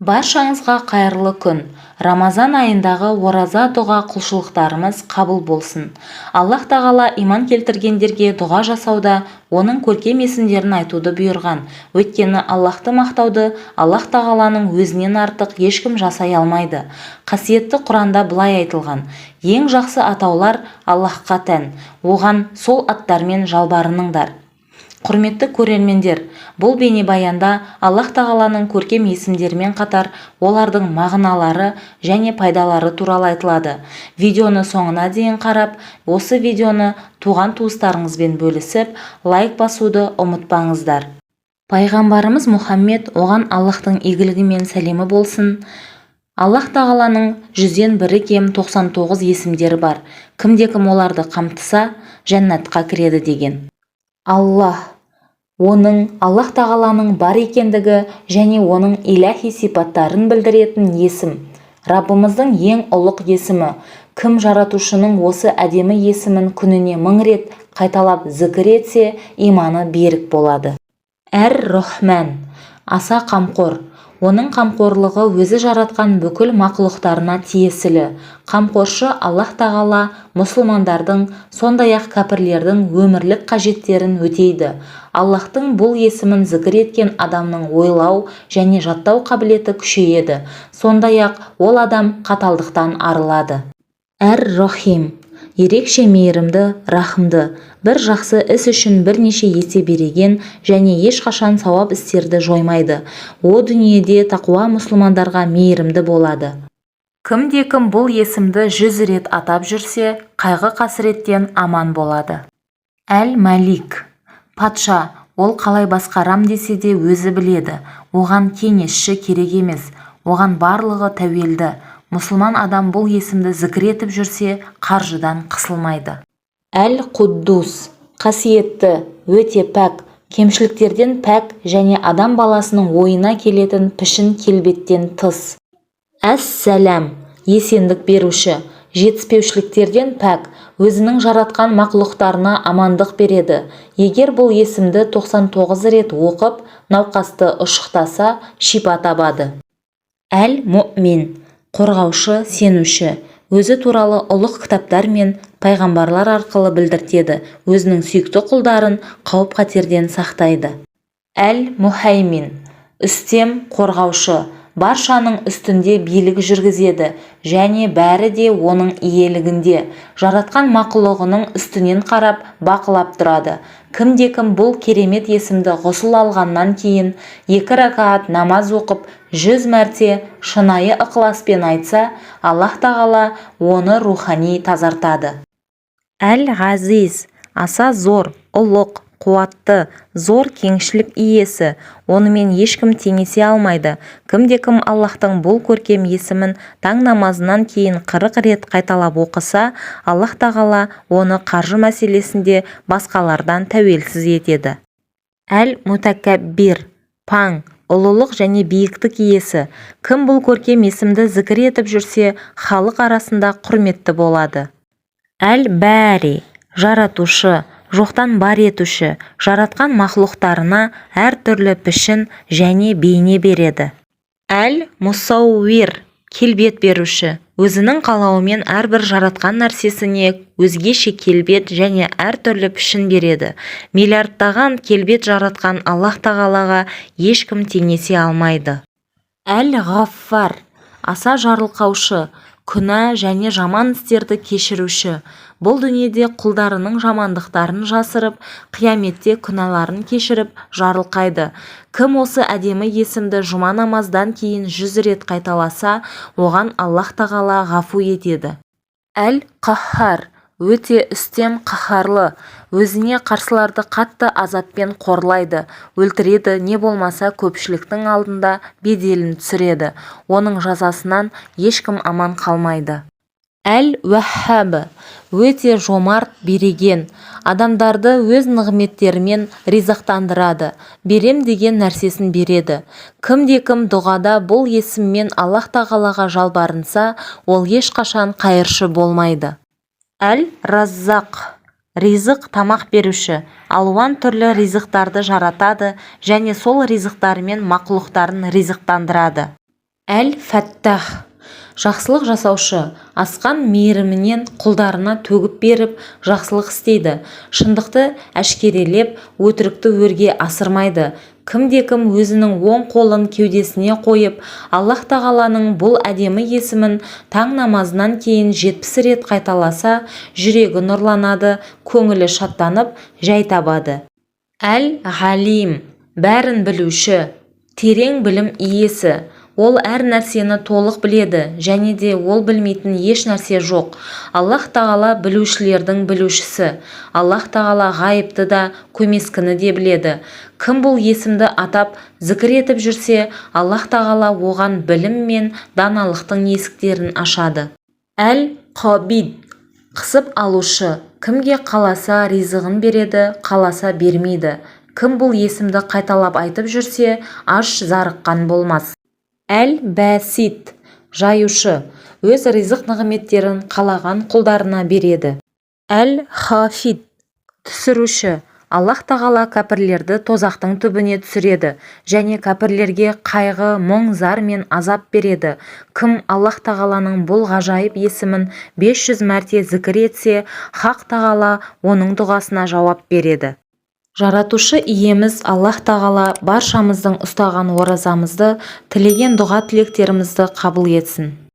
Баршаңызға қайырлы күн. Рамазан айындағы ораза дұға құлшылықтарымыз қабыл болсын. Аллах тағала иман келтіргендерге дұға жасауда оның көркем есімдерін айтуды бұйырған. Өйткені Аллахты мақтауды Аллах тағаланың өзінен артық ешкім жасай алмайды. Қасиетті Құранда былай айтылған: ең жақсы атаулар Аллахқа тән, оған сол аттармен жалбарыныңдар. Құрметті көрермендер, бұл бейнебаянда Аллах тағаланың көркем есімдерімен қатар олардың мағыналары және пайдалары туралы айтылады. Видеоны соңына дейін қарап, осы видеоны туған-туыстарыңызбен бөлісіп, лайк басуды ұмытпаңыздар. Пайғамбарымыз Мұхаммед, оған Аллахтың игілігімен сәлемі болсын. Аллах тағаланың 100-ден бірі кем 99 есімдері бар. Кімде-кім оларды қамтыса, жәннатқа кіреді деген. Аллах тағаланың бар екендігі және оның иләхи сипаттарын білдіретін есім. Раббымыздың ең ұлық есімі. Кім жаратушының осы әдемі есімін күніне 1000 рет қайталап зікір етсе, иманы берік болады. Әр-Рахман, аса қамқор. Оның қамқорлығы өзі жаратқан бүкіл мақлұқтарына тиесілі. Қамқоршы Аллах тағала мұсылмандардың, сондай-ақ кәпірлердің өмірлік қажеттерін өтейді. Аллахтың бұл есімін зікір еткен адамның ойлау және жаттау қабілеті күшейеді. Сондай-ақ ол адам қаталдықтан арылады. Әр-Рахим, ерекше мейірімді, рахымды, бір жақсы іс үшін бірнеше есе береген және ешқашан сауап істерді жоймайды. О дүниеде тақуа мұсылмандарға мейірімді болады. Кімде-кім бұл есімді 100 рет атап жүрсе, қайғы-қасіреттен аман болады. Әл-Малик, патша, ол қалай басқарам десе де өзі біледі. Оған кеңесші керек емес, оған барлығы тәуелді. Мұсылман адам бұл есімді зікір етіп жүрсе, қаржыдан қысылмайды. Әл-Құддус, қасиетті, өте пәк, кемшіліктерден пәк және адам баласының ойына келетін пішін келбеттен тыс. Әс-Сәләм, есендік беруші, жетіспеушіліктерден пәк, өзінің жаратқан мақлұқтарына амандық береді. Егер бұл есімді 99 рет оқып, науқасты ұшықтаса, шипа табады. Әл-Мұъмин, қорғаушы, сенуші, өзі туралы ұлық кітаптар мен пайғамбарлар арқылы білдіртеді, өзінің сүйікті құлдарын қауіп-қатерден сақтайды. Әл-Мұхаймин, үстем, қорғаушы, баршаның үстінде билік жүргізеді және бәрі де оның иелігінде. Жаратқан мақлұғының үстінен қарап, бақылап тұрады. Кімде-кім бұл керемет есімді ғұсыл алғаннан кейін 2 ракаат намаз оқып, 100 мәрте шынайы ықыласпен айтса, Аллах тағала оны рухани тазартады. Әл-Ғазиз, аса зор, ұлық, қуатты, зор кеңшілік иесі, онымен ешкім теңесе алмайды. Кімде-кім Аллахтың бұл көркем есімін таң намазынан кейін 40 рет қайталап оқыса, Аллах тағала оны қаржы мәселесінде басқалардан тәуелсіз етеді. Әл-Мутакаббир, паң, ұлылық және биіктік иесі. Кім бұл көркем есімді зікір етіп жүрсе, халық арасында құрметті болады. Әл-Бәри, жаратушы, жоқтан бар етуші, жаратқан мақлұқтарына әр түрлі пішін және бейне береді. Әл-Мусауир, келбет беруші, өзінің қалауымен әрбір жаратқан нәрсесіне өзгеше келбет және әр түрлі пішін береді. Миллиардтаған келбет жаратқан Аллах тағалаға ешкім теңесе алмайды. Әл-Ғаффар, аса жарылқаушы, күнә және жаман істерді кешіруші. Бұл дүниеде құлдарының жамандықтарын жасырып, қияметте күнәларын кешіріп, жарылқайды. Кім осы әдемі есімді жұма намаздан кейін 100 рет қайталаса, оған Аллах тағала ғафу етеді. Әл-Қаххар, өте үстем, қаһарлы, өзіне қарсыларды қатты азаппен қорлайды, өлтіреді, не болмаса көпшіліктің алдында беделін түсіреді. Оның жазасынан ешкім аман қалмайды. Әл-Уәххаб, өте жомарт, береген, адамдарды өз нығметтерімен ризықтандырады, берем деген нәрсесін береді. Кімде-кім дұғада бұл есіммен Аллах тағалаға жалбарынса, ол ешқашан қайыршы болмайды. Әл-Раззақ, ризық тамақ беруші, алуан түрлі ризықтарды жаратады және сол ризықтарымен мақлұқтарын ризықтандырады. Әл-Фәттах, жақсылық жасаушы, асқан мейірімінен құлдарына төгіп беріп жақсылық істейді, шындықты әшкерелеп өтірікті өрге асырмайды. Кімде-кім өзінің оң қолын кеудесіне қойып, Аллаһ тағаланың бұл әдемі есімін таң намазынан кейін 70 рет қайталаса, жүрегі нұрланады, көңілі шаттанып, жай табады. Әл-Ғалим, бәрін білуші, терең білім иесі. Ол әр нәрсені толық біледі, және де ол білмейтін еш нәрсе жоқ. Аллаһ тағала білушілердің білушісі. Аллаһ тағала ғайыпты да, көмескіні де біледі. Кім бұл есімді атап, зікір етіп жүрсе, Аллаһ тағала оған білім мен даналықтың есіктерін ашады. Әл-Қабид, қысып алушы, кімге қаласа ризығын береді, қаласа бермейді. Кім бұл есімді қайталап айтып жүрсе, аш зарыққан болмас. Әл-Бәсит, жаюшы, өз ризық нығметтерін қалаған құлдарына береді. Әл-Хафид, түсіруші, Аллаһ тағала кәпірлерді тозақтың түбіне түсіреді, және кәпірлерге қайғы, мұң, зар мен азап береді. Кім Аллаһ тағаланың бұл ғажайып есімін 500 мәрте зікір етсе, Хақ тағала оның дұғасына жауап береді. Жаратушы иеміз Аллаһ тағала баршамыздың ұстаған оразамызды, тілеген дұға тілектерімізді қабыл етсін.